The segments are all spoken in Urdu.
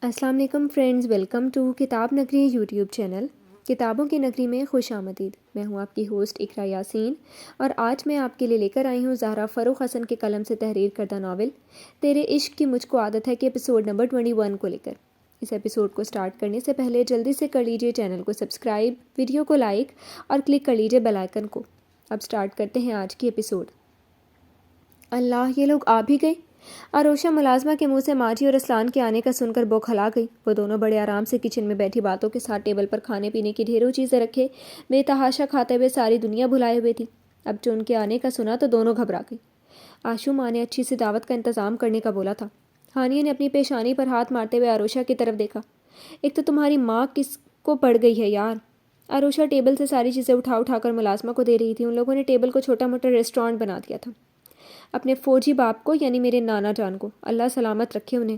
السلام علیکم فرینڈز، ویلکم ٹو کتاب نگری یوٹیوب چینل۔ کتابوں کی نگری میں خوش آمدید۔ میں ہوں آپ کی ہوسٹ اقرا یاسین، اور آج میں آپ کے لیے لے کر آئی ہوں زہرا فروخ حسن کے قلم سے تحریر کردہ ناول تیرے عشق کی مجھ کو عادت ہے کے ایپیسوڈ نمبر 21 کو لے کر۔ اس ایپیسوڈ کو سٹارٹ کرنے سے پہلے جلدی سے کر لیجئے چینل کو سبسکرائب، ویڈیو کو لائک اور کلک کر لیجئے بیل آئیکن کو۔ اب سٹارٹ کرتے ہیں آج کی ایپیسوڈ۔ اللہ، یہ لوگ آ بھی گئے! عروشہ ملازمہ کے منہ سے ماجی اور اسلان کے آنے کا سن کر بوکھلا گئی۔ وہ دونوں بڑے آرام سے کچن میں بیٹھی باتوں کے ساتھ ٹیبل پر کھانے پینے کی ڈھیروں چیزیں رکھے بے تحاشا کھاتے ہوئے ساری دنیا بھلائے ہوئے تھی۔ اب جو ان کے آنے کا سنا تو دونوں گھبرا گئی۔ آشو ماں نے اچھی سی دعوت کا انتظام کرنے کا بولا تھا۔ ہانیہ نے اپنی پیشانی پر ہاتھ مارتے ہوئے عروشہ کی طرف دیکھا۔ ایک تو تمہاری ماں کس کو پڑ گئی ہے یار! عروشہ ٹیبل سے ساری چیزیں اٹھا کر ملازمہ کو دے رہی تھی۔ ان لوگوں نے ٹیبل کو چھوٹا موٹا ریسٹورانٹ بنا دیا تھا۔ اپنے فوجی باپ کو، یعنی میرے نانا جان کو، اللہ سلامت رکھے انہیں۔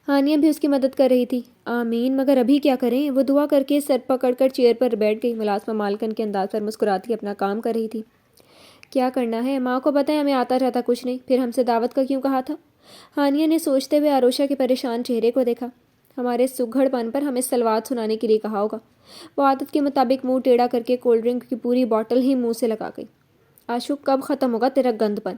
ہانیہ بھی اس کی مدد کر رہی تھی۔ آمین، مگر ابھی کیا کریں؟ وہ دعا کر کے سر پکڑ کر چیئر پر بیٹھ گئی۔ ملازمہ مالکن کے انداز پر مسکراتی اپنا کام کر رہی تھی۔ کیا کرنا ہے؟ ماں کو پتہ ہے ہمیں آتا جاتا کچھ نہیں، پھر ہم سے دعوت کا کیوں کہا تھا؟ ہانیہ نے سوچتے ہوئے عروشہ کے پریشان چہرے کو دیکھا۔ ہمارے سگھڑ پن پر ہمیں سلوات سنانے کے لیے کہا ہوگا۔ وہ عادت کے مطابق منہ ٹیڑھا کر کے کولڈ ڈرنک کی پوری بوتل ہی منہ سے لگا گئی۔ آشو، کب ختم ہوگا تیرا گند پن؟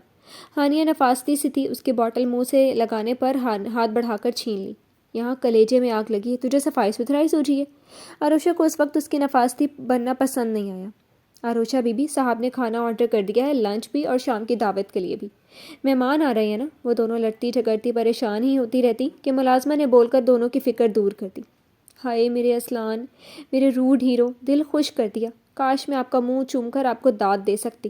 ہانیہ نفاستی سی تھی۔ اس کی بوتل منہ سے لگانے پر ہاتھ بڑھا کر چھین لی۔ یہاں کلیجے میں آگ لگی ہے، تجھے صفائی ستھرائی سوچی ہے؟ عروشہ کو اس وقت اس کی نفاستی بننا پسند نہیں آیا۔ عروشہ بی بی، صاحب نے کھانا آرڈر کر دیا ہے، لنچ بھی اور شام کی دعوت کے لیے بھی۔ مہمان آ رہے ہیں نا؟ وہ دونوں لڑتی جھگڑتی پریشان ہی ہوتی رہتی کہ ملازمہ نے بول کر دونوں کی فکر دور کر دی۔ ہائے میرے اسلان، میرے روڈ ہیرو، دل خوش کر دیا۔ کاش میں آپ کا منہ چوم کر آپ کو داد دے سکتی۔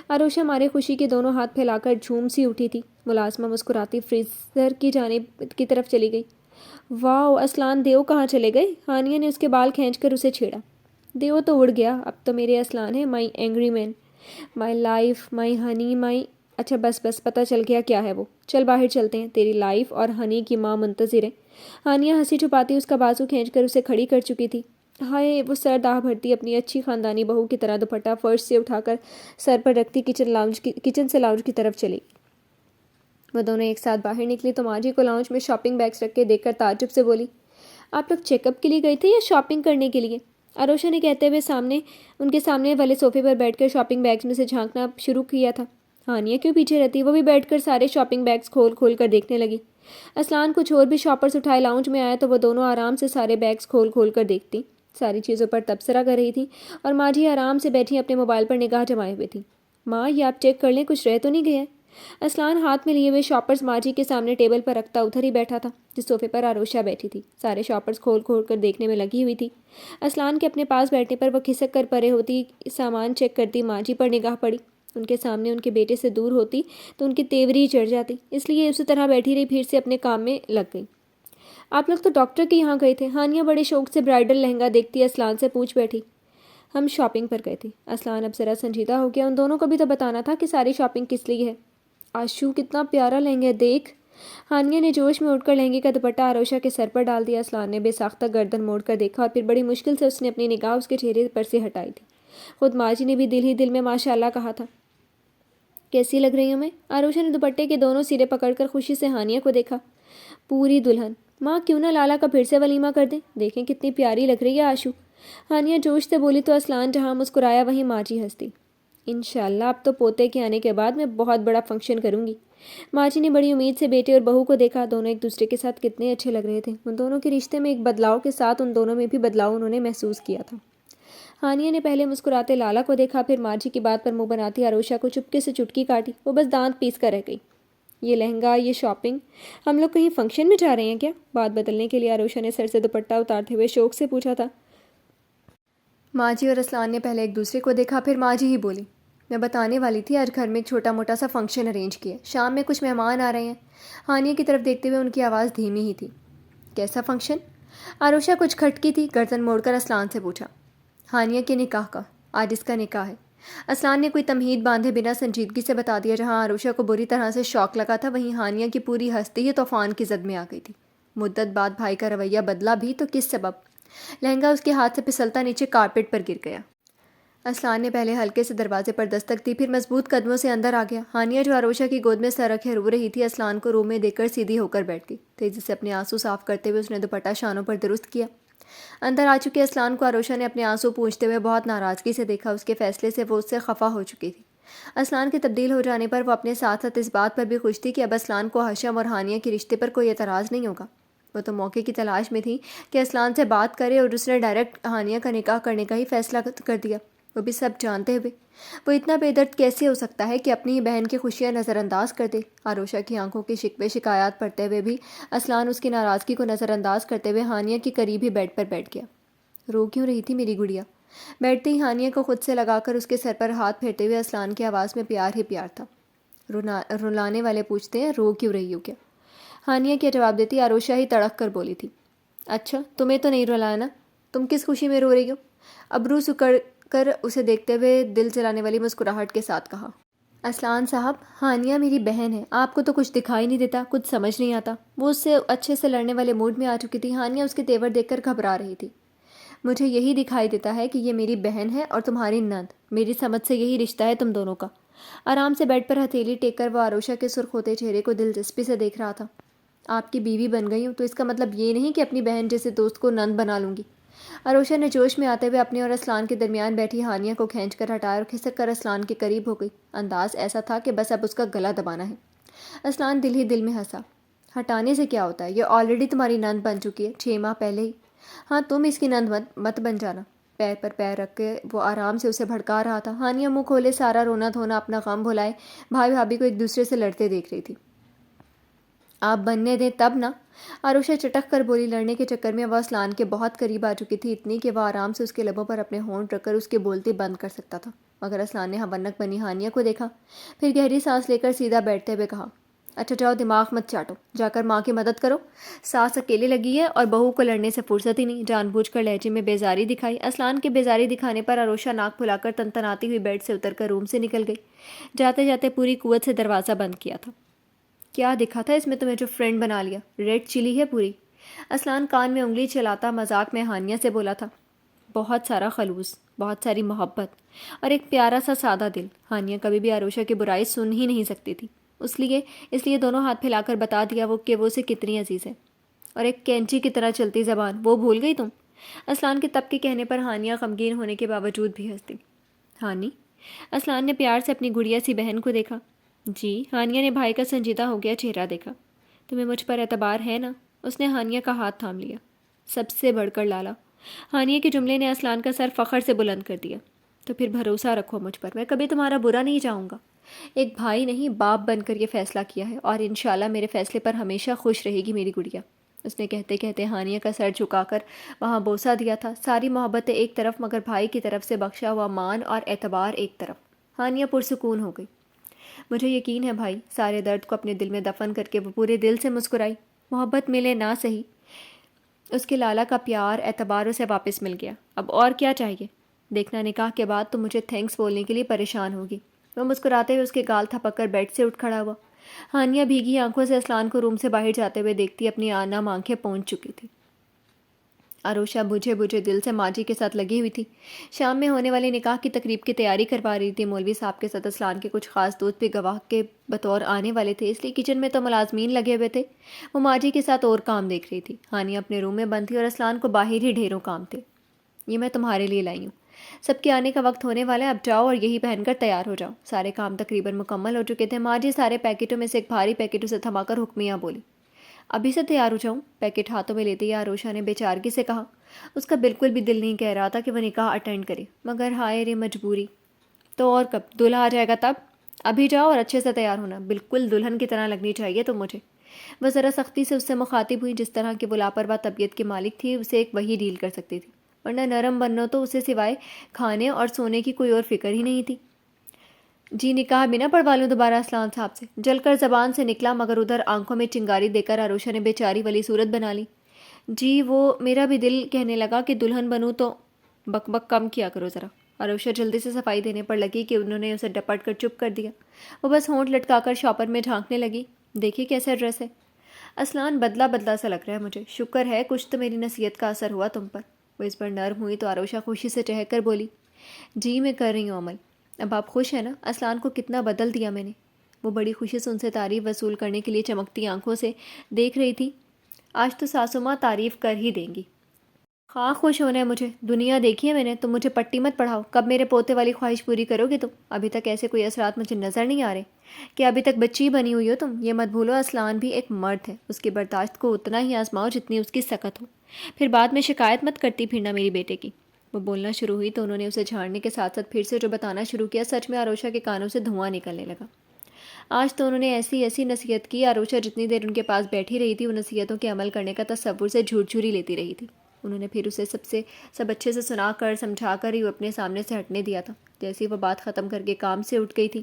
عروشہ مارے خوشی کے دونوں ہاتھ پھیلا کر جھوم سی اٹھی تھی۔ ملازمہ مسکراتی فریزر کی جانب کی طرف چلی گئی۔ واو، اسلان دیو کہاں چلے گئے؟ ہانیہ نے اس کے بال کھینچ کر اسے چھیڑا۔ دیو تو اڑ گیا، اب تو میرے اسلان ہے، my angry man, my life, my honey, my… اچھا بس پتہ چل گیا کیا ہے وہ۔ چل باہر چلتے ہیں، تیری لائف اور ہنی کی ماں منتظر ہے۔ ہانیہ ہنسی چھپاتی اس کا بازو کھینچ کر اسے کھڑی کر چکی تھی۔ ہائے، وہ سر داہ بھرتی اپنی اچھی خاندانی بہو کی طرح دوپٹہ فرش سے اٹھا کر سر پر رکھتی کچن سے لاؤنج کی طرف چلی۔ وہ دونوں ایک ساتھ باہر نکلی تو ماجی کو لاؤنج میں شاپنگ بیگز رکھ کے دیکھ کر تعجب سے بولی، آپ لوگ چیک اپ کے لیے گئے تھے یا شاپنگ کرنے کے لیے؟ عروشہ نے کہتے ہوئے ان کے سامنے والے صوفے پر بیٹھ کر شاپنگ بیگز میں سے جھانکنا شروع کیا تھا۔ ہانیہ کیوں پیچھے رہتی؟ وہ بھی بیٹھ کر سارے شاپنگ بیگز کھول کر دیکھنے لگی۔ اسلان کچھ اور بھی شاپرز اٹھائے لاؤنج میں آیا تو وہ دونوں آرام سے سارے بیگز کھول کر دیکھتی، ساری چیزوں پر تبصرہ کر رہی تھی، اور ماجی آرام سے بیٹھی اپنے موبائل پر نگاہ جمائے ہوئے تھی۔ ماں، یہ آپ چیک کر لیں، کچھ رہ تو نہیں گیا ہے؟ اسلان ہاتھ میں لیے ہوئے شاپرز ماجی کے سامنے ٹیبل پر رکھتا ادھر ہی بیٹھا تھا جس صوفے پر عروشہ بیٹھی تھی۔ سارے شاپرز کھول کر دیکھنے میں لگی ہوئی تھی۔ اسلان کے اپنے پاس بیٹھنے پر وہ کھسک کر پرے ہوتی، سامان چیک کرتی۔ ماجی پر نگاہ پڑی، ان کے سامنے ان کے بیٹے سے دور ہوتی تو ان کی تیوری چڑھ جاتی، اس لیے اسی طرح بیٹھی رہی، پھر سے اپنے کام میں لگ گئی۔ آپ لوگ تو ڈاکٹر کے یہاں گئے تھے؟ ہانیہ بڑے شوق سے برائڈل لہنگا دیکھتی اسلان سے پوچھ بیٹھی۔ ہم شاپنگ پر گئے تھے۔ اسلان اب ذرا سنجیدہ ہو گیا۔ ان دونوں کو بھی تو بتانا تھا کہ ساری شاپنگ کس لیے ہے۔ آشو، کتنا پیارا لہنگا ہے، دیکھ! ہانیہ نے جوش میں اٹھ کر لہنگے کا دوپٹہ عروشہ کے سر پر ڈال دیا۔ اسلان نے بے ساختہ گردن موڑ کر دیکھا اور پھر بڑی مشکل سے اس نے اپنی نگاہ اس کے چہرے پر سے ہٹائی تھی۔ خود ماجی نے بھی دل ہی دل میں ماشاء اللہ کہا تھا۔ کیسی لگ رہی ہوں میں؟ عروشہ نے دوپٹے کے دونوں سرے پکڑ کر خوشی سے ہانیہ کو دیکھا۔ پوری دلہن! ماں، کیوں نہ لالا کا پھر سے ولیمہ کر دیں؟ دیکھیں کتنی پیاری لگ رہی ہے آشو۔ ہانیہ جوش سے بولی تو اسلان جہاں مسکرایا وہیں ماجی ہنستی۔ انشاءاللہ اب تو پوتے کے آنے کے بعد میں بہت بڑا فنکشن کروں گی۔ ماجی نے بڑی امید سے بیٹے اور بہو کو دیکھا۔ دونوں ایک دوسرے کے ساتھ کتنے اچھے لگ رہے تھے۔ ان دونوں کے رشتے میں ایک بدلاؤ کے ساتھ ان دونوں میں بھی بدلاؤ انہوں نے محسوس کیا تھا۔ ہانیہ نے پہلے مسکراتے لالا کو دیکھا، پھر ماجی کی بات پر منہ بناتی عروشہ کو چپکے سے چٹکی کاٹی۔ وہ بس دانت پیس کر رہ گئی۔ یہ لہنگا، یہ شاپنگ، ہم لوگ کہیں فنکشن میں جا رہے ہیں کیا؟ بات بدلنے کے لیے عروشہ نے سر سے دوپٹہ اتارتے ہوئے شوق سے پوچھا تھا۔ ماجی اور اسلان نے پہلے ایک دوسرے کو دیکھا، پھر ماجی ہی بولی، میں بتانے والی تھی آج گھر میں ایک چھوٹا موٹا سا فنکشن ارینج کیا، شام میں کچھ مہمان آ رہے ہیں۔ ہانیہ کی طرف دیکھتے ہوئے ان کی آواز دھیمی ہی تھی۔ کیسا فنکشن؟ عروشہ کچھ کھٹکی تھی، گردن موڑ کر اسلان سے پوچھا۔ ہانیہ کے نکاح کا، آج اس کا نکاح ہے۔ اسلان نے کوئی تمہید باندھے بنا سنجیدگی سے بتا دیا۔ جہاں عروشہ کو بری طرح سے شوق لگا تھا، وہیں ہانیہ کی پوری ہستی ہی طوفان کی زد میں آ گئی تھی۔ مدت بعد بھائی کا رویہ بدلا بھی تو کس سبب؟ لہنگا اس کے ہاتھ سے پھسلتا نیچے کارپیٹ پر گر گیا۔ اسلان نے پہلے ہلکے سے دروازے پر دستک دی، پھر مضبوط قدموں سے اندر آ گیا۔ ہانیہ جو عروشہ کی گود میں سر رکھے رو رہی تھی، اسلان کو روم میں دیکھ کر سیدھی ہو کر بیٹھ گئی۔ تیزی سے اپنے آنسو صاف کرتے ہوئے اس نے دوپٹہ شانوں پر درست کیا۔ اندر آ چکے اسلان کو عروشہ نے اپنے آنسو پونچھتے ہوئے بہت ناراضگی سے دیکھا۔ اس کے فیصلے سے وہ اس سے خفا ہو چکی تھی۔ اسلان کے تبدیل ہو جانے پر وہ اپنے ساتھ ساتھ اس بات پر بھی خوش تھی کہ اب اسلان کو حشم اور ہانیہ کے رشتے پر کوئی اعتراض نہیں ہوگا۔ وہ تو موقع کی تلاش میں تھی کہ اسلان سے بات کرے، اور اس نے ڈائریکٹ ہانیہ کا نکاح کرنے کا ہی فیصلہ کر دیا، وہ بھی سب جانتے ہوئے۔ وہ اتنا بے درد کیسے ہو سکتا ہے کہ اپنی ہی بہن کی خوشیاں نظر انداز کر دے؟ عروشہ کی آنکھوں کی شکوے شکایات پڑھتے ہوئے بھی اسلان اس کی ناراضگی کو نظر انداز کرتے ہوئے ہانیہ کے قریب ہی بیڈ پر بیٹھ گیا۔ رو کیوں رہی تھی میری گڑیا؟ بیٹھتے ہی ہانیہ کو خود سے لگا کر اس کے سر پر ہاتھ پھیرتے ہوئے اسلان کی آواز میں پیار ہی پیار تھا۔ رلانے والے پوچھتے ہیں رو کیوں رہی ہو کیا؟ ہانیہ کیا جواب دیتی؟ عروشہ ہی تڑک کر بولی تھی، اچھا تمہیں تو نہیں رلایا نا، تم کس خوشی میں رو رہی ہو؟ ابرو سکڑ کر اسے دیکھتے ہوئے دل جلانے والی مسکراہٹ کے ساتھ کہا، اسلان صاحب، ہانیہ میری بہن ہے، آپ کو تو کچھ دکھائی نہیں دیتا، کچھ سمجھ نہیں آتا۔ وہ اس سے اچھے سے لڑنے والے موڈ میں آ چکی تھی۔ ہانیہ اس کے تیور دیکھ کر گھبرا رہی تھی۔ مجھے یہی دکھائی دیتا ہے کہ یہ میری بہن ہے اور تمہاری نند، میری سمجھ سے یہی رشتہ ہے تم دونوں کا۔ آرام سے بیڈ پر ہتھیلی ٹیک کر وہ عروشہ کے سرخ ہوتے چہرے کو دلچسپی سے دیکھ رہا تھا۔ آپ کی بیوی بن گئی ہوں تو اس کا مطلب یہ نہیں کہ اپنی بہن جیسے دوست کو نند بنا لوں گی۔ عروشہ نے جوش میں آتے ہوئے اپنے اور اسلان کے درمیان بیٹھی ہانیہ کو کھینچ کر ہٹایا اور کھسک کر اسلان کے قریب ہو گئی۔ انداز ایسا تھا کہ بس اب اس کا گلا دبانا ہے۔ اسلان دل ہی دل میں ہنسا، ہٹانے سے کیا ہوتا ہے، یہ آلریڈی تمہاری نند بن چکی ہے 6 ماہ پہلے ہی۔ ہاں تم اس کی نند مت بن جانا۔ پیر پر پیر رکھ کے وہ آرام سے اسے بھڑکا رہا تھا۔ ہانیہ منہ کھولے سارا رونا دھونا اپنا غم بھلائے بھائی بھابھی کو ایک دوسرے سے لڑتے دیکھ رہی تھی۔ آپ بننے دیں تب نا، عروشہ چٹک کر بولی۔ لڑنے کے چکر میں وہ اسلان کے بہت قریب آ چکی تھی، اتنی کہ وہ آرام سے اس کے لبوں پر اپنے ہونٹ رکھ کر اس کے بولتے بند کر سکتا تھا، مگر اسلان نے ہونک بنی ہانیہ کو دیکھا، پھر گہری سانس لے کر سیدھا بیٹھتے ہوئے کہا، اچھا جاؤ دماغ مت چاٹو، جا کر ماں کی مدد کرو، ساس اکیلے لگی ہے اور بہو کو لڑنے سے فرصت ہی نہیں۔ جان بوجھ کر لہجے میں بیزاری دکھائی۔ اسلان کے بیزاری دکھانے پر عروشہ ناک پھلا کر تنتناتی ہوئی بیڈ سے اتر کر روم سے نکل گئی، جاتے جاتے پوری قوت سے دروازہ بند کیا تھا۔ کیا دکھا تھا اس میں تمہیں جو فرینڈ بنا لیا، ریڈ چلی ہے پوری؟ اسلان کان میں انگلی چلاتا مذاق میں ہانیہ سے بولا تھا۔ بہت سارا خلوص، بہت ساری محبت اور ایک پیارا سا سادہ دل۔ ہانیہ کبھی بھی عروشہ کی برائی سن ہی نہیں سکتی تھی، اس لیے دونوں ہاتھ پھیلا کر بتا دیا کہ وہ اسے کتنی عزیز ہے۔ اور ایک کینچی کی طرح چلتی زبان، وہ بھول گئی تم؟ اسلان کے تب کے کہنے پر ہانیہ غمگین ہونے کے باوجود بھی ہنستی۔ ہانی؟ اسلان نے پیار سے اپنی گڑیا سی بہن کو دیکھا۔ جی، ہانیہ نے بھائی کا سنجیدہ ہو گیا چہرہ دیکھا۔ تمہیں مجھ پر اعتبار ہے نا؟ اس نے ہانیہ کا ہاتھ تھام لیا۔ سب سے بڑھ کر لالا۔ ہانیہ کے جملے نے اسلان کا سر فخر سے بلند کر دیا۔ تو پھر بھروسہ رکھو مجھ پر، میں کبھی تمہارا برا نہیں چاہوں گا۔ ایک بھائی نہیں باپ بن کر یہ فیصلہ کیا ہے، اور انشاءاللہ میرے فیصلے پر ہمیشہ خوش رہے گی میری گڑیا۔ اس نے کہتے کہتے ہانیہ کا سر جھکا کر وہاں بوسہ دیا تھا۔ ساری محبتیں ایک طرف، مگر بھائی کی طرف سے بخشا ہوا مان اور اعتبار ایک طرف۔ ہانیہ پرسکون ہو گئی۔ مجھے یقین ہے بھائی، سارے درد کو اپنے دل میں دفن کر کے وہ پورے دل سے مسکرائی۔ محبت ملے نہ سہی، اس کے لالا کا پیار اعتبار اسے واپس مل گیا، اب اور کیا چاہیے؟ دیکھنا نکاح کے بعد تو مجھے تھینکس بولنے کے لیے پریشان ہوگی۔ وہ مسکراتے ہوئے اس کے گال تھپک کر بیڈ سے اٹھ کھڑا ہوا۔ ہانیہ بھیگی آنکھوں سے اسلان کو روم سے باہر جاتے ہوئے دیکھتی اپنی نم آنکھیں پونچھ چکی تھی۔ عروشہ بجھے بجھے دل سے ماجی کے ساتھ لگی ہوئی تھی۔ شام میں ہونے والی نکاح کی تقریب کی تیاری کروا رہی تھی۔ مولوی صاحب کے ساتھ اسلان کے کچھ خاص دوست بھی گواہ کے بطور آنے والے تھے، اس لیے کچن میں تو ملازمین لگے ہوئے تھے۔ وہ ماجی کے ساتھ اور کام دیکھ رہی تھی۔ ہانیہ اپنے روم میں بند تھی اور اسلان کو باہر ہی ڈھیروں کام تھے۔ یہ میں تمہارے لیے لائی ہوں، سب کے آنے کا وقت ہونے والا ہے، اب جاؤ اور یہی پہن کر تیار ہو جاؤ۔ سارے کام تقریباً مکمل ہو چکے تھے۔ ماجی سارے پیکٹوں میں سے ایک بھاری پیکٹ اسے تھما کر حکمیہ بولی۔ ابھی سے تیار ہو جاؤں؟ پیکٹ ہاتھوں میں لیتے ہی عروشہ نے بیچارگی سے کہا۔ اس کا بالکل بھی دل نہیں کہہ رہا تھا کہ وہ نکاح اٹینڈ کرے، مگر ہائے رے مجبوری۔ تو اور کب؟ دولہا آ جائے گا تب؟ ابھی جاؤ اور اچھے سے تیار ہونا، بالکل دلہن کی طرح لگنی چاہیے تم مجھے۔ وہ ذرا سختی سے اس سے مخاطب ہوئی، جس طرح کہ وہ لاپرواہ طبیعت کی مالک تھی، اسے ایک وہی ڈیل کر سکتی تھی، ورنہ نرم بننا تو اسے سوائے کھانے اور سونے کی کوئی اور فکر ہی نہیں تھی۔ جی نکاح بھی نہ پڑھوا لوں دوبارہ اسلان صاحب سے؟ جل کر زبان سے نکلا، مگر ادھر آنکھوں میں چنگاری دے کر عروشہ نے بیچاری والی صورت بنا لی۔ جی وہ میرا بھی دل کہنے لگا کہ دلہن بنوں تو بک بک کم کیا کرو ذرا۔ عروشہ جلدی سے صفائی دینے پر لگی کہ انہوں نے اسے ڈپٹ کر چپ کر دیا۔ وہ بس ہونٹ لٹکا کر شاپر میں جھانکنے لگی۔ دیکھیے کیسا ڈریس ہے اسلان، بدلا بدلا سا لگ رہا ہے مجھے، شکر ہے کچھ تو میری نصیحت کا اثر ہوا تم پر۔ وہ اس پر نرم ہوئی تو عروشہ خوشی سے چہک کر بولی، جی میں کر رہی ہوں عمل۔ اب آپ خوش ہیں نا؟ اسلان کو کتنا بدل دیا میں نے۔ وہ بڑی خوشی سے ان سے تعریف وصول کرنے کے لیے چمکتی آنکھوں سے دیکھ رہی تھی۔ آج تو ساسو ماں تعریف کر ہی دیں گی۔ خواہ خوش ہونا ہے مجھے، دنیا دیکھی ہے میں نے، تم مجھے پٹی مت پڑھاؤ، کب میرے پوتے والی خواہش پوری کرو گے تم؟ ابھی تک ایسے کوئی اثرات مجھے نظر نہیں آ رہے کہ ابھی تک بچی بنی ہوئی ہو تم۔ یہ مت بھولو اسلان بھی ایک مرد ہے، اس کی برداشت کو اتنا ہی آزماؤ جتنی اس کی سکت ہو، پھر بعد میں شکایت مت کرتی پھرنا میری بیٹے کی۔ وہ بولنا شروع ہوئی تو انہوں نے اسے جھاڑنے کے ساتھ ساتھ پھر سے جو بتانا شروع کیا، سچ میں آروشا کے کانوں سے دھواں نکلنے لگا۔ آج تو انہوں نے ایسی نصیحت کی، آروشا جتنی دیر ان کے پاس بیٹھی رہی تھی وہ نصیحتوں کے عمل کرنے کا تصور سے جھوری لیتی رہی تھی۔ انہوں نے پھر اسے سب اچھے سے سنا کر سمجھا کر ہی وہ اپنے سامنے سے ہٹنے دیا تھا۔ جیسی وہ بات ختم کر کے کام سے اٹھ گئی تھی،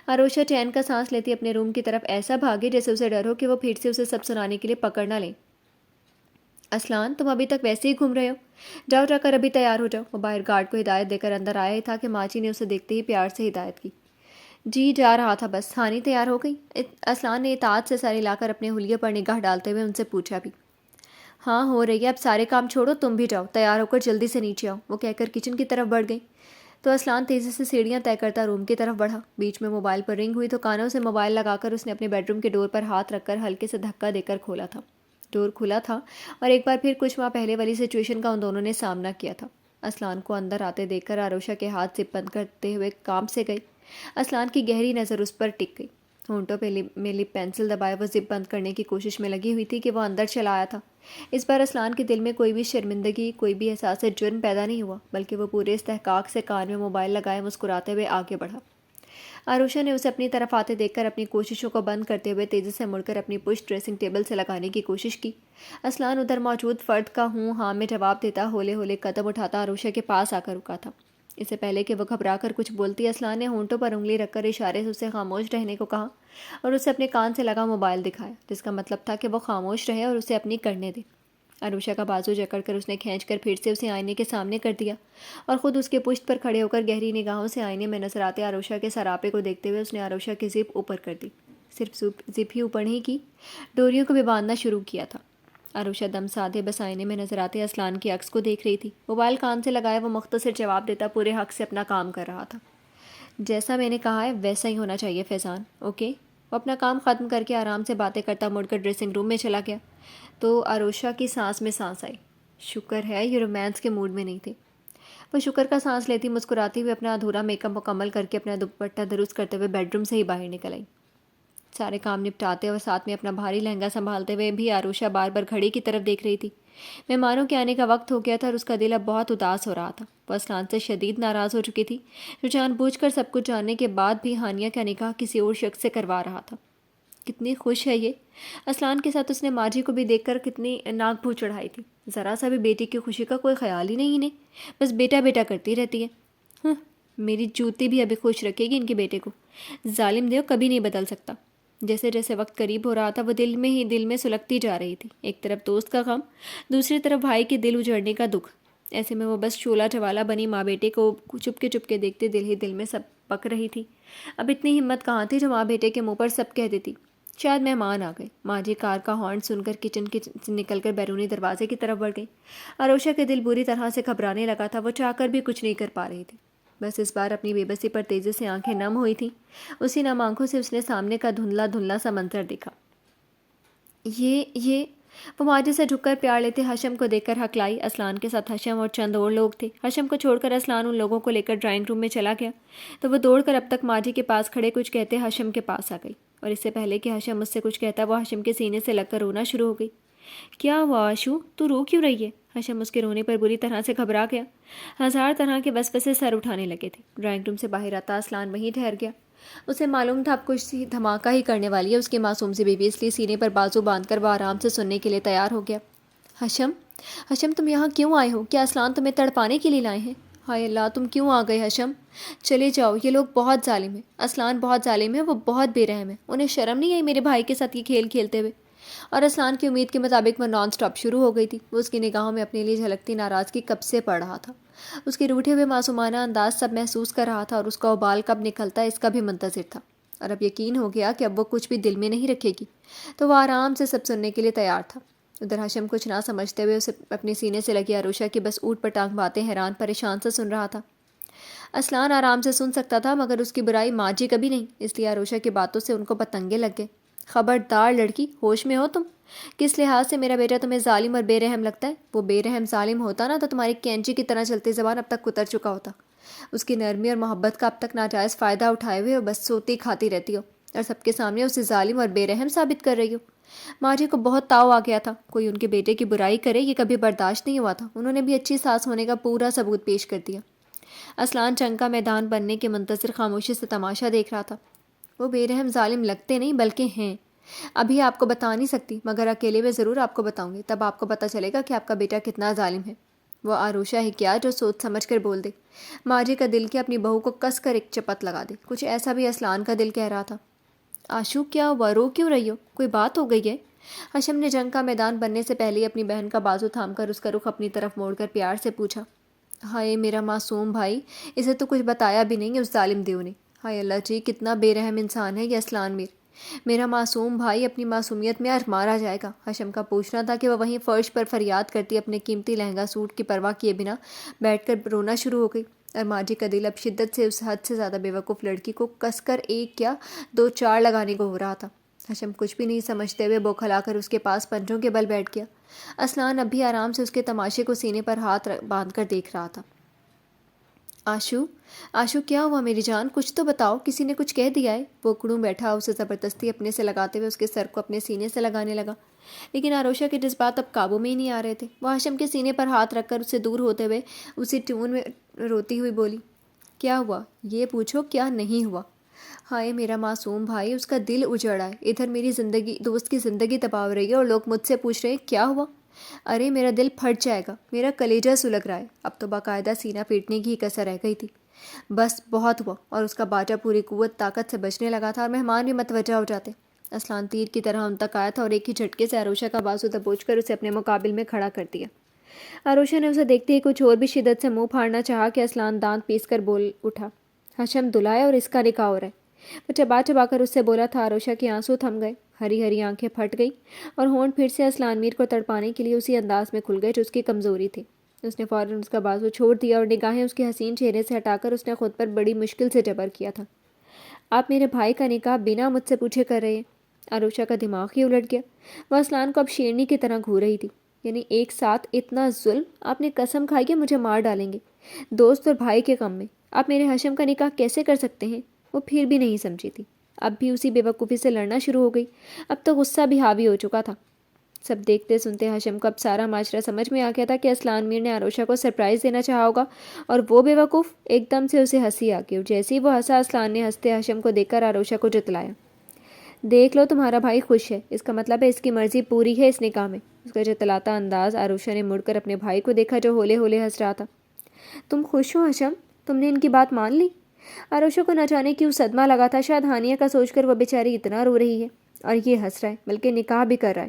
آروشا چین کا سانس لیتی اپنے روم کی طرف ایسا بھاگی جیسے اسے ڈر ہو کہ وہ پھر سے اسے سب سنانے کے لیے پکڑ نہ لیں۔ اسلان تم ابھی تک ویسے ہی گھوم رہے ہو، جا کر ابھی تیار ہو جاؤ۔ وہ باہر گارڈ کو ہدایت دے کر اندر آیا ہی تھا کہ ماجی نے اسے دیکھتے ہی پیار سے ہدایت کی۔ جی جا رہا تھا بس، ہانی تیار ہو گئی؟ اسلان نے اطاعت سے سر ہلا کر اپنے حلیے پر نگاہ ڈالتے ہوئے ان سے پوچھا بھی۔ ہاں ہو رہی ہے، اب سارے کام چھوڑو، تم بھی جاؤ، تیار ہو کر جلدی سے نیچے آؤ۔ وہ کہہ کر کچن کی طرف بڑھ گئی تو اسلان تیزی سے سیڑھیاں طے کرتا روم کی طرف بڑھا۔ بیچ میں موبائل پر رنگ ہوئی تو کانوں سے موبائل لگا کر اس نے اپنے بیڈ روم کے ڈور پر ہاتھ رکھ کر ہلکے سے دھکا دے کر کھولا تھا۔ ڈور کھلا تھا اور ایک بار پھر کچھ ماہ پہلے والی سچویشن کا ان دونوں نے سامنا کیا تھا۔ اسلان کو اندر آتے دیکھ کر آروشا کے ہاتھ زپ بند کرتے ہوئے کام سے گئی۔ اسلان کی گہری نظر اس پر ٹک گئی۔ ہونٹوں پہ میں لپ پینسل دبائے وہ زپ بند کرنے کی کوشش میں لگی ہوئی تھی کہ وہ اندر چلا آیا تھا۔ اس بار اسلان کے دل میں کوئی بھی شرمندگی، کوئی بھی احساس جرم پیدا نہیں ہوا، بلکہ وہ پورے استحقاق سے کان میں موبائل لگائے مسکراتے ہوئے آگے بڑھا۔ آروشا نے اسے اپنی طرف آتے دیکھ کر اپنی کوششوں کو بند کرتے ہوئے تیزی سے مڑ کر اپنی پشت ڈریسنگ ٹیبل سے لگانے کی کوشش کی۔ اسلان ادھر موجود فرد کا ہوں ہاں میں جواب دیتا ہولے ہولے قدم اٹھاتا آروشا کے پاس آ کر رکا تھا۔ اس سے پہلے کہ وہ گھبرا کر کچھ بولتی، اسلان نے ہونٹوں پر انگلی رکھ کر اشارے سے اسے خاموش رہنے کو کہا اور اسے اپنے کان سے لگا موبائل دکھایا، جس کا مطلب تھا کہ وہ خاموش رہے اور اسے اپنی کرنے دے۔ آروشا کا بازو جکڑ کر اس نے کھینچ کر پھر سے اسے آئینے کے سامنے کر دیا اور خود اس کے پشت پر کھڑے ہو کر گہری نگاہوں سے آئینے میں نظر آتے آروشا کے سراپے کو دیکھتے ہوئے اس نے آروشا کی زپ اوپر کر دی۔ صرف زپ ہی اوپر نہیں کی، ڈوریوں کو بھی باندھنا شروع کیا تھا۔ آروشا دم سادھے بس آئینے میں نظر آتے اسلان کی عکس کو دیکھ رہی تھی۔ موبائل کان سے لگائے وہ مختصر جواب دیتا پورے حق سے اپنا کام کر رہا تھا۔ جیسا میں نے کہا ہے ویسا ہی ہونا چاہیے فیضان، اوکے؟ وہ اپنا کام ختم کر کے آرام سے باتیں کرتا مڑ کر ڈریسنگ روم میں چلا گیا تو آروشا کی سانس میں سانس آئی۔ شکر ہے یہ رومانس کے موڈ میں نہیں تھے۔ وہ شکر کا سانس لیتی مسکراتی ہوئے اپنا ادھورا میک اپ مکمل کر کے اپنا دوپٹہ درست کرتے ہوئے بیڈ روم سے ہی باہر نکل آئی۔ سارے کام نپٹاتے اور ساتھ میں اپنا بھاری لہنگا سنبھالتے ہوئے بھی آروشا بار بار گھڑی کی طرف دیکھ رہی تھی۔ مہمانوں کے آنے کا وقت ہو گیا تھا اور اس کا دل اب بہت اداس ہو رہا تھا۔ وہ اسلان سے شدید ناراض ہو چکی تھی، جو جان بوجھ کر سب کچھ جاننے کے بعد بھی ہانیہ کا نکاح کسی اور شخص سے کروا رہا تھا۔ کتنی خوش ہے یہ! اسلان کے ساتھ اس نے ماجی کو بھی دیکھ کر کتنی ناک بھو چڑھائی تھی۔ ذرا سا بھی بیٹی کی خوشی کا کوئی خیال ہی نہیں انہیں، بس بیٹا بیٹا کرتی رہتی ہے۔ میری جوتی بھی ابھی خوش رکھے گی ان کے بیٹے کو، ظالم دیو کبھی نہیں بدل سکتا۔ جیسے جیسے وقت قریب ہو رہا تھا وہ دل میں سلگتی جا رہی تھی، ایک طرف دوست کا غم، دوسری طرف بھائی کے دل اجڑنے کا دکھ۔ ایسے میں وہ بس چولہا چوالا بنی ماں بیٹے کو چپ کے دیکھتے دل ہی دل میں سب پک رہی تھی۔ اب اتنی ہمت کہاں تھی جو ماں بیٹے کے منہ پر سب کہہ دیتی۔ شاید مہمان آ گئے۔ ماجی کار کا ہارن سن کر کچن سے نکل کر بیرونی دروازے کی طرف بڑھ گئی۔ آروشا کے دل بری طرح سے گھبرانے لگا تھا، وہ چاہ کر بھی کچھ نہیں کر پا رہی تھی۔ بس اس بار اپنی بے بسی پر تیزی سے آنکھیں نم ہوئی تھیں۔ اسی نم آنکھوں سے اس نے سامنے کا دھندلا سا منظر دیکھا۔ یہ وہ ماجی سے جھک کر پیار لیتے حشم کو دیکھ کر ہکلائی۔ اسلان کے ساتھ حشم اور چند اور لوگ تھے۔ حشم کو چھوڑ کر اسلان ان لوگوں کو لے کر ڈرائنگ روم میں چلا گیا تو وہ دوڑ کر اب تک ماجی کے پاس کھڑے کچھ کہتے حشم کے پاس آ گئی، اور اس سے پہلے کہ حشم مجھ سے کچھ کہتا وہ حشم کے سینے سے لگ کر رونا شروع ہو گئی۔ کیا ہوا آشو، تو رو کیوں رہی ہے؟ حشم اس کے رونے پر بری طرح سے گھبرا گیا۔ ہزار طرح کے وسوسے سر اٹھانے لگے تھے۔ ڈرائنگ روم سے باہر آتا اسلان وہیں ٹھہر گیا۔ اسے معلوم تھا اب کچھ دھماکہ ہی کرنے والی ہے اس کی معصوم سی بیوی، اس لیے سینے پر بازو باندھ کر وہ آرام سے سننے کے لیے تیار ہو گیا۔ حشم تم یہاں کیوں آئے ہو؟ کیا اسلان تمہیں تڑپانے کے لیے لائے ہیں؟ ہائے اللہ، تم کیوں آ گئے حشم؟ چلے جاؤ، یہ لوگ بہت ظالم ہیں۔ اسلان بہت ظالم ہے، وہ بہت بے رحم ہے۔ انہیں شرم نہیں آئی میرے بھائی کے ساتھ یہ کھیل کھیلتے ہوئے؟ اور اسلان کی امید کے مطابق وہ نان سٹاپ شروع ہو گئی تھی۔ وہ اس کی نگاہوں میں اپنے لیے جھلکتی ناراضگی کب سے پڑ رہا تھا، اس کے روٹھے ہوئے معصومانہ انداز سب محسوس کر رہا تھا، اور اس کا ابال کب نکلتا اس کا بھی منتظر تھا۔ اور اب یقین ہو گیا کہ اب وہ کچھ بھی دل میں نہیں رکھے گی، تو وہ آرام سے سب سننے کے لیے تیار تھا۔ ادھر حشم کچھ نہ سمجھتے ہوئے اسے اپنے سینے سے لگی آروشا کی بس اوٹ پٹانگ باتیں حیران پریشان سے سن رہا تھا۔ اسلان آرام سے سن سکتا تھا مگر اس کی برائی ماجی کبھی نہیں، اس لیے عروشہ کی باتوں سے ان کو پتنگے لگ گئے۔ خبردار لڑکی، ہوش میں ہو تم؟ کس لحاظ سے میرا بیٹا تمہیں ظالم اور بے رحم لگتا ہے؟ وہ بے رحم ظالم ہوتا نا تو تمہاری کینچی کی طرح چلتی زبان اب تک کتر چکا ہوتا۔ اس کی نرمی اور محبت کا اب تک ناجائز فائدہ اٹھائے ہوئے بس سوتی کھاتی رہتی ہو اور سب کے سامنے اسے ظالم اور بے رحم ثابت کر رہی ہو۔ ماجی کو بہت تاؤ آ گیا تھا، کوئی ان کے بیٹے کی برائی کرے یہ کبھی برداشت نہیں ہوا تھا۔ انہوں نے بھی اچھی ساس ہونے کا پورا ثبوت پیش کر دیا۔ اسلان چنگ کا میدان بننے کے منتظر خاموشی سے تماشا دیکھ رہا تھا۔ وہ بے رحم ظالم لگتے نہیں بلکہ ہیں۔ ابھی آپ کو بتا نہیں سکتی مگر اکیلے میں ضرور آپ کو بتاؤں گی، تب آپ کو پتہ چلے گا کہ آپ کا بیٹا کتنا ظالم ہے۔ وہ عروشہ ہی کیا جو سوچ سمجھ کر بول دے۔ ماجی کا دل کیا اپنی بہو کو کس کر ایک چپت لگا دے، کچھ ایسا بھی اسلان کا دل کہہ رہا تھا۔ آشو کیا ہوا، رو کیوں رہی ہو؟ کوئی بات ہو گئی ہے؟ حشم نے جنگ کا میدان بننے سے پہلے اپنی بہن کا بازو تھام کر اس کا رخ اپنی طرف موڑ کر پیار سے پوچھا۔ ہائے میرا معصوم بھائی، اسے تو کچھ بتایا بھی نہیں اس ظالم دیو نے۔ ہائے اللہ جی، کتنا بے رحم انسان ہے یہ اسلان میر۔ میرا معصوم بھائی اپنی معصومیت میں مارا جائے گا۔ حشم کا پوچھنا تھا کہ وہ وہیں فرش پر فریاد کرتی اپنے قیمتی لہنگا سوٹ کی پرواہ کیے بنا بیٹھ کر رونا شروع ہو گئی، اور ماجی کا دل اب شدت سے اس حد سے زیادہ بے وقوف لڑکی کو کس کر ایک کیا دو چار لگانے کو ہو رہا تھا۔ حشم کچھ بھی نہیں سمجھتے ہوئے بوکھلا کر اس کے پاس پنجوں کے بل بیٹھ گیا۔ اسلان اب بھی آرام سے اس کے تماشے کو سینے پر ہاتھ باندھ کر دیکھ رہا تھا۔ آشو، آشو کیا ہوا میری جان، کچھ تو بتاؤ، کسی نے کچھ کہہ دیا ہے؟ وہ اکڑوں بیٹھا اسے زبردستی اپنے سے لگاتے ہوئے اس کے سر کو اپنے سینے سے لگانے لگا، لیکن عروشہ کے جذبات اب قابو میں ہی نہیں آ رہے تھے۔ وہ حشم کے سینے پر ہاتھ رکھ کر اس سے دور ہوتے ہوئے اسی ٹون میں روتی ہوئی بولی، کیا ہوا یہ پوچھو، کیا نہیں ہوا؟ ہائے میرا معصوم بھائی، اس کا دل اجڑا ہے، ادھر میری زندگی، دوست کی زندگی تباہ ہو رہی ہے اور لوگ مجھ سے پوچھ رہے ہیں کیا ہوا؟ ارے میرا دل پھٹ جائے گا، میرا کلیجہ سلگ رہا ہے۔ اب تو باقاعدہ سینہ پیٹنے کی ہی کسر رہ گئی تھی۔ بس بہت ہوا، اور اس کا باجا پوری قوت طاقت سے بجنے لگا تھا اور مہمان بھی متوجہ ہو جاتے۔ اسلان تیر کی طرح ان تک آیا تھا اور ایک ہی جھٹکے سے عروشہ کا بازو دبوچ کر اسے اپنے مقابل میں کھڑا کر دیا۔ عروشہ نے اسے دیکھتے ہی کچھ اور بھی شدت سے منہ پھاڑنا چاہا کہ اسلان دانت پیس کر بول اٹھا، حشم دلہا ہے اور اس کا نکاح ہو رہا ہے۔ وہ چبا چبا کر اس سے بولا تھا۔ عروشہ کے آنسو تھم گئے، ہری ہری آنکھیں پھٹ گئیں اور ہونٹ پھر سے اسلان میر کو تڑپانے کے لیے اسی انداز میں کھل گئے جو اس کی کمزوری تھی۔ اس نے فوراً اس کا بازو چھوڑ دیا اور نگاہیں اس کے حسین چہرے سے ہٹا کر اس نے خود پر بڑی مشکل سے جبر کیا تھا۔ آپ میرے بھائی کا نکاح بنا مجھ سے پوچھے کر رہے ہیں؟ عروشہ کا دماغ ہی الٹ گیا۔ وہ اسلان کو اب شیرنی کی طرح گھور رہی تھی۔ یعنی ایک ساتھ اتنا ظلم؟ آپ نے قسم کھائی کہ مجھے مار ڈالیں گے دوست اور بھائی کے غم میں؟ آپ میرے حشم کا نکاح کیسے کر سکتے ہیں؟ وہ پھر بھی نہیں سمجھی تھی، اب بھی اسی بے وقوفی سے لڑنا شروع ہو گئی۔ اب تو غصہ بھی حاوی ہو چکا تھا۔ سب دیکھتے سنتے حشم کو اب سارا معاشرہ سمجھ میں آ گیا تھا کہ اسلان میر نے عروشہ کو سرپرائز دینا چاہا ہوگا، اور وہ بے وقوف ایک دم سے اسے ہنسی آ گئی، اور جیسے ہی وہ ہنسا اسلان نے ہنستے حشم کو دیکھ کر عروشہ کو جتلایا، دیکھ لو تمہارا بھائی خوش ہے، اس کا مطلب ہے اس کی مرضی پوری ہے اس نکاح میں۔ اس کا جتلاتا انداز عروشہ نے مڑ کر اپنے بھائی کو دیکھا جو ہولے ہولے ہنس رہا تھا۔ تم خوش ہو حشم؟ تم نے ان کی بات مان لی؟ عروشہ کو نہ جانے کیوں صدمہ لگا تھا، شاید ہانیہ کا سوچ کر وہ بیچاری اتنا رو رہی ہے اور یہ ہنس رہا ہے، بلکہ نکاح بھی کر رہا ہے۔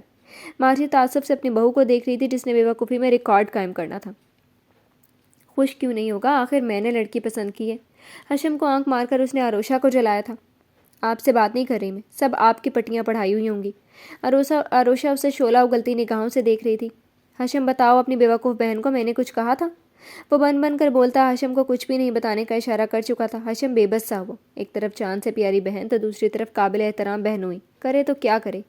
ماجی تعصب سے اپنی بہو کو دیکھ رہی تھی جس نے بے وقوفی میں ریکارڈ قائم کرنا تھا۔ خوش کیوں نہیں ہوگا، آخر میں نے لڑکی پسند کی ہے۔ حشم کو آنکھ مار کر اس نے عروشہ کو جلایا تھا۔ آپ سے بات نہیں کر رہی میں، سب آپ کی پٹیاں پڑھائی ہوئی ہوں گی۔ عروشہ اسے شعلہ اگلتی نگاہوں سے دیکھ رہی تھی۔ حشم بتاؤ اپنی بے وقوف بہن کو میں نے کچھ کہا تھا؟ وہ بن بن کر بولتا حشم کو کچھ بھی نہیں بتانے کا اشارہ کر چکا تھا۔ حشم بے بس سا ہوا، ایک طرف چاند سے پیاری بہن تو دوسری طرف قابل احترام بہنوئی، کرے تو کیا کرے؟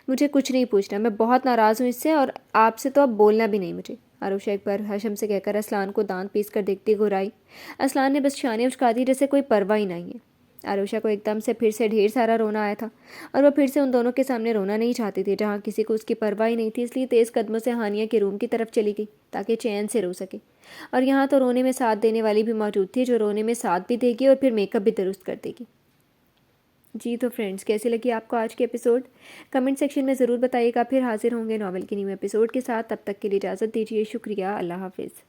مجھے کچھ نہیں پوچھنا، میں بہت ناراض ہوں اس سے، اور آپ سے تو اب بولنا بھی نہیں مجھے، عروشہ ایک بار حشم سے کہہ کر اسلان کو دانت پیس کر دیکھتی گھرائی۔ اسلان نے بس شانے اچکا دی جیسے کوئی پرواہ ہی نہیں ہے۔ عروشہ کو ایک دم سے پھر سے ڈھیر سارا رونا آیا تھا، اور وہ پھر سے ان دونوں کے سامنے رونا نہیں چاہتی تھی جہاں کسی کو اس کی پرواہ ہی نہیں تھی، اس لیے تیز قدموں سے ہانیہ کے روم کی طرف چلی گئی تاکہ چین سے رو سکے، اور یہاں تو رونے میں ساتھ دینے والی بھی موجود تھی جو رونے میں ساتھ بھی دے گی اور پھر میک اپ بھی درست کر دے گی۔ جی تو فرینڈز، کیسی لگی آپ کو آج کی ایپیسوڈ؟ کمنٹ سیکشن میں ضرور بتائیے گا۔ پھر حاضر ہوں گے ناول کی نیو ایپیسوڈ کے ساتھ، تب تک کے لیے اجازت دیجیے، شکریہ، اللہ حافظ۔